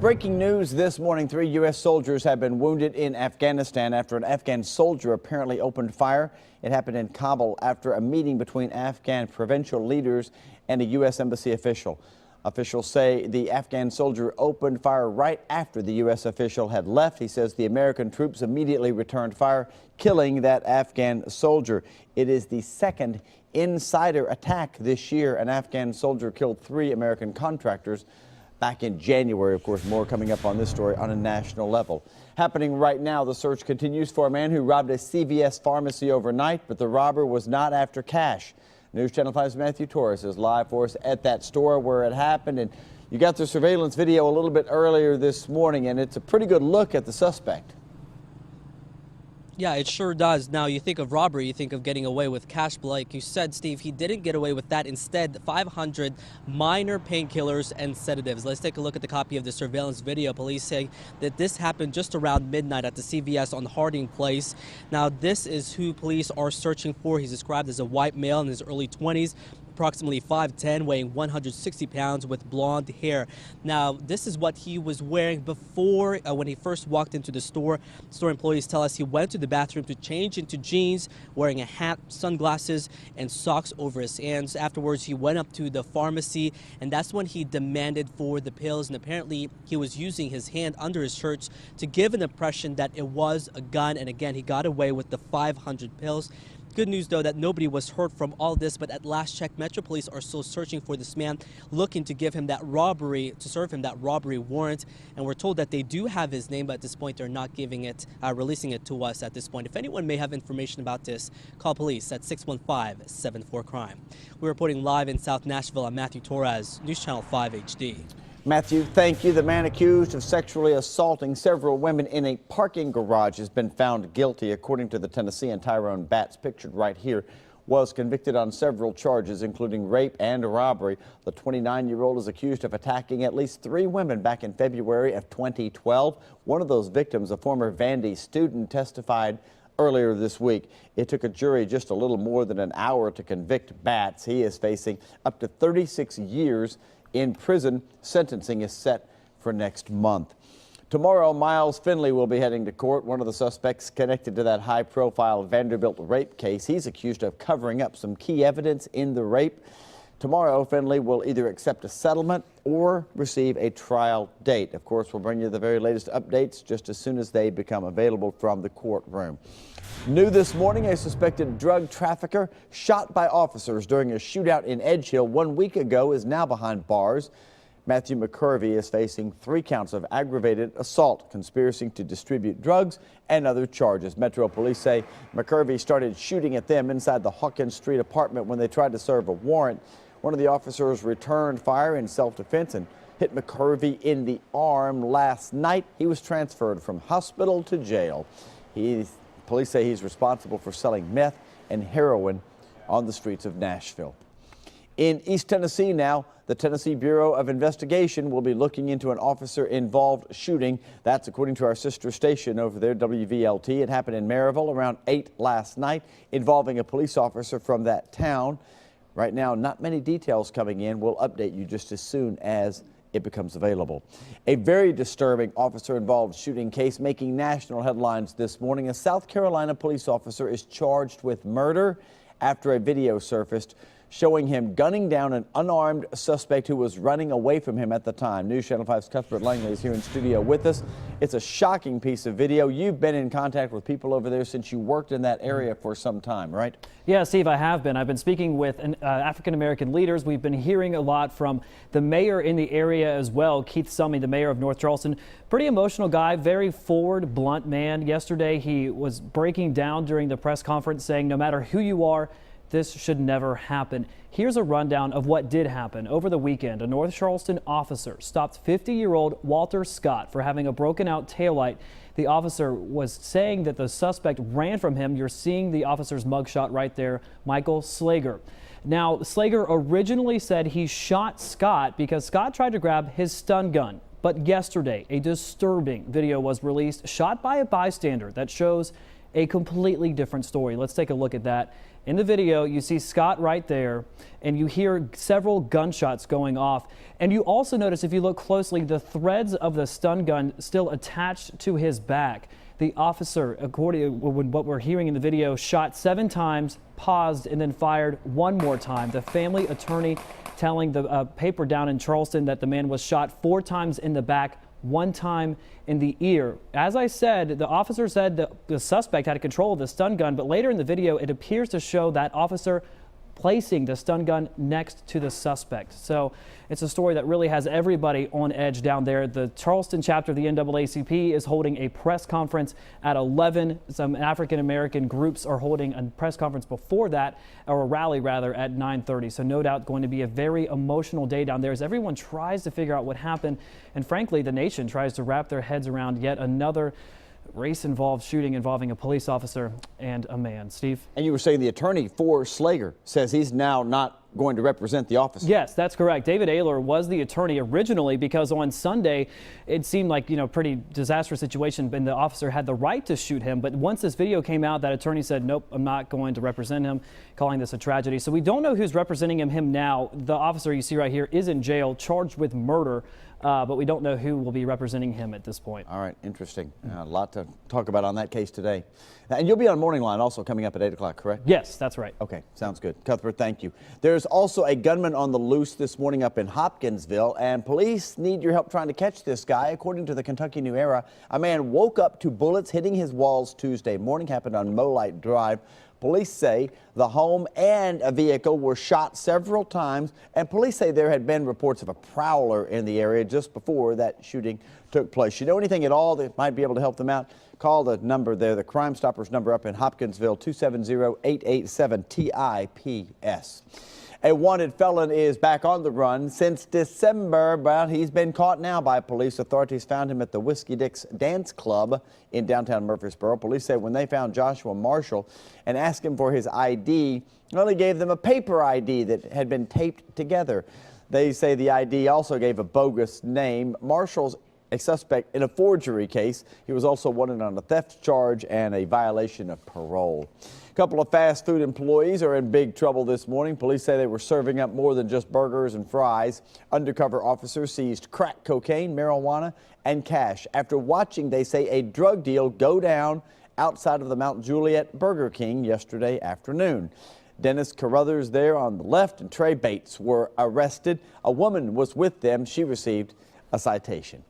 Breaking news this morning, 3 U.S. soldiers have been wounded in Afghanistan after an Afghan soldier apparently opened fire. It happened in Kabul after a meeting between Afghan provincial leaders and a U.S. embassy official. Officials say the Afghan soldier opened fire right after the U.S. official had left. He says the American troops immediately returned fire, killing that Afghan soldier. It is the second insider attack this year. An Afghan soldier killed 3 American contractors back in January. Of course, more coming up on this story on a national level. Happening right now, the search continues for a man who robbed a CVS pharmacy overnight, but the robber was not after cash. News Channel 5's Matthew Torres is live for us at that store where it happened. And you got the surveillance video a little bit earlier this morning, and it's a pretty good look at the suspect. Yeah, it sure does. Now, you think of robbery, you think of getting away with cash, but like you said, Steve, he didn't get away with that. Instead, 500 minor painkillers and sedatives. Let's take a look at the copy of the surveillance video. Police say that this happened just around midnight at the CVS on Harding Place. Now, this is who police are searching for. He's described as a white male in his early 20s. Approximately 5'10", weighing 160 pounds with blonde hair. Now, this is what he was wearing before when he first walked into the store. Store employees tell us he went to the bathroom to change into jeans, wearing a hat, sunglasses, and socks over his hands. Afterwards, he went up to the pharmacy, and that's when he demanded for the pills. And apparently, he was using his hand under his shirts to give an impression that it was a gun. And again, he got away with the 500 pills. Good news, though, that nobody was hurt from all this, but at last check, Metro Police are still searching for this man, looking to give him that robbery, to serve him that robbery warrant. And we're told that they do have his name, but at this point, they're not giving it, releasing it to us at this point. If anyone may have information about this, call police at 615-74-CRIME. We're reporting live in South Nashville. I'm Matthew Torres, News Channel 5 HD. Matthew, thank you. The man accused of sexually assaulting several women in a parking garage has been found guilty. According to the Tennessean, Tyrone Bats, pictured right here, was convicted on several charges, including rape and robbery. The 29-year-old is accused of attacking at least 3 women back in February of 2012. One of those victims, a former Vandy student, testified earlier this week. It took a jury just a little more than an hour to convict Bats. He is facing up to 36 years in prison. Sentencing is set for next month. Tomorrow, Miles Finley will be heading to court, one of the suspects connected to that high-profile Vanderbilt rape case. He's accused of covering up some key evidence in the rape. Tomorrow, Finley will either accept a settlement or receive a trial date. Of course, we'll bring you the very latest updates just as soon as they become available from the courtroom. New this morning, a suspected drug trafficker shot by officers during a shootout in Edgehill 1 week ago is now behind bars. Matthew McCurvey is facing 3 counts of aggravated assault, conspiracy to distribute drugs, and other charges. Metro Police say McCurvey started shooting at them inside the Hawkins Street apartment when they tried to serve a warrant. One of the officers returned fire in self-defense and hit McCurvey in the arm last night. He was transferred from hospital to jail. Police say he's responsible for selling meth and heroin on the streets of Nashville. In East Tennessee now, the Tennessee Bureau of Investigation will be looking into an officer-involved shooting. That's according to our sister station over there, WVLT. It happened in Maryville around 8 last night, involving a police officer from that town. Right now, not many details coming in. We'll update you just as soon as it becomes available. A very disturbing officer-involved shooting case making national headlines this morning. A South Carolina police officer is charged with murder after a video surfaced showing him gunning down an unarmed suspect who was running away from him at the time. News Channel 5's Cuthbert Langley is here in studio with us. It's a shocking piece of video. You've been in contact with people over there since you worked in that area for some time, right? Yeah, Steve, I have been. I've been speaking with African-American leaders. We've been hearing a lot from the mayor in the area as well, Keith Summey, the mayor of North Charleston. Pretty emotional guy, very forward, blunt man. Yesterday, he was breaking down during the press conference saying no matter who you are, this should never happen. Here's a rundown of what did happen. Over the weekend, a North Charleston officer stopped 50-year-old Walter Scott for having a broken out taillight. The officer was saying that the suspect ran from him. You're seeing the officer's mugshot right there, Michael Slager. Now, Slager originally said he shot Scott because Scott tried to grab his stun gun. But yesterday, a disturbing video was released, shot by a bystander, that shows a completely different story. Let's take a look at that In the video, you see Scott right there, and you hear several gunshots going off. And you also notice, if you look closely, the threads of the stun gun still attached to his back. The officer, according to what we're hearing in the video, shot 7 times, paused, and then fired 1 more time. The family attorney telling the paper down in Charleston that the man was shot 4 times in the back, 1 time in the ear. As I said, the officer said that the suspect had control of the stun gun, but later in the video, it appears to show that officer placing the stun gun next to the suspect. So it's a story that really has everybody on edge down there. The Charleston chapter of the NAACP is holding a press conference at 11. Some African-American groups are holding a press conference before that, or a rally rather, at 9:30. So no doubt going to be a very emotional day down there as everyone tries to figure out what happened. And frankly, the nation tries to wrap their heads around yet another race-involved shooting involving a police officer and a man. Steve? And you were saying the attorney for Slager says he's now not going to represent the officer. Yes, that's correct. David Ayler was the attorney originally because on Sunday it seemed like, pretty disastrous situation, and the officer had the right to shoot him. But once this video came out, that attorney said, nope, I'm not going to represent him, calling this a tragedy. So we don't know who's representing him now. The officer you see right here is in jail, charged with murder. But we don't know who will be representing him at this point. All right, interesting. A lot to talk about on that case today. And you'll be on Morning Line also coming up at 8 o'clock, correct? Yes, that's right. Okay, sounds good. Cuthbert, thank you. There's also a gunman on the loose this morning up in Hopkinsville, and police need your help trying to catch this guy. According to the Kentucky New Era, a man woke up to bullets hitting his walls Tuesday morning. Happened on Molite Drive. Police say the home and a vehicle were shot several times, and police say there had been reports of a prowler in the area just before that shooting took place. You know anything at all that might be able to help them out? Call the number there, the Crime Stoppers number up in Hopkinsville, 270-887-TIPS. A wanted felon is back on the run since December, but he's been caught now by police. Authorities found him at the Whiskey Dick's Dance Club in downtown Murfreesboro. Police said when they found Joshua Marshall and asked him for his ID, well, he gave them a paper ID that had been taped together. They say the ID also gave a bogus name. Marshall's a suspect in a forgery case. He was also wanted on a theft charge and a violation of parole. A couple of fast food employees are in big trouble this morning. Police say they were serving up more than just burgers and fries. Undercover officers seized crack cocaine, marijuana, and cash after watching, they say, a drug deal go down outside of the Mount Juliet Burger King yesterday afternoon. Dennis Carruthers there on the left and Trey Bates were arrested. A woman was with them. She received a citation.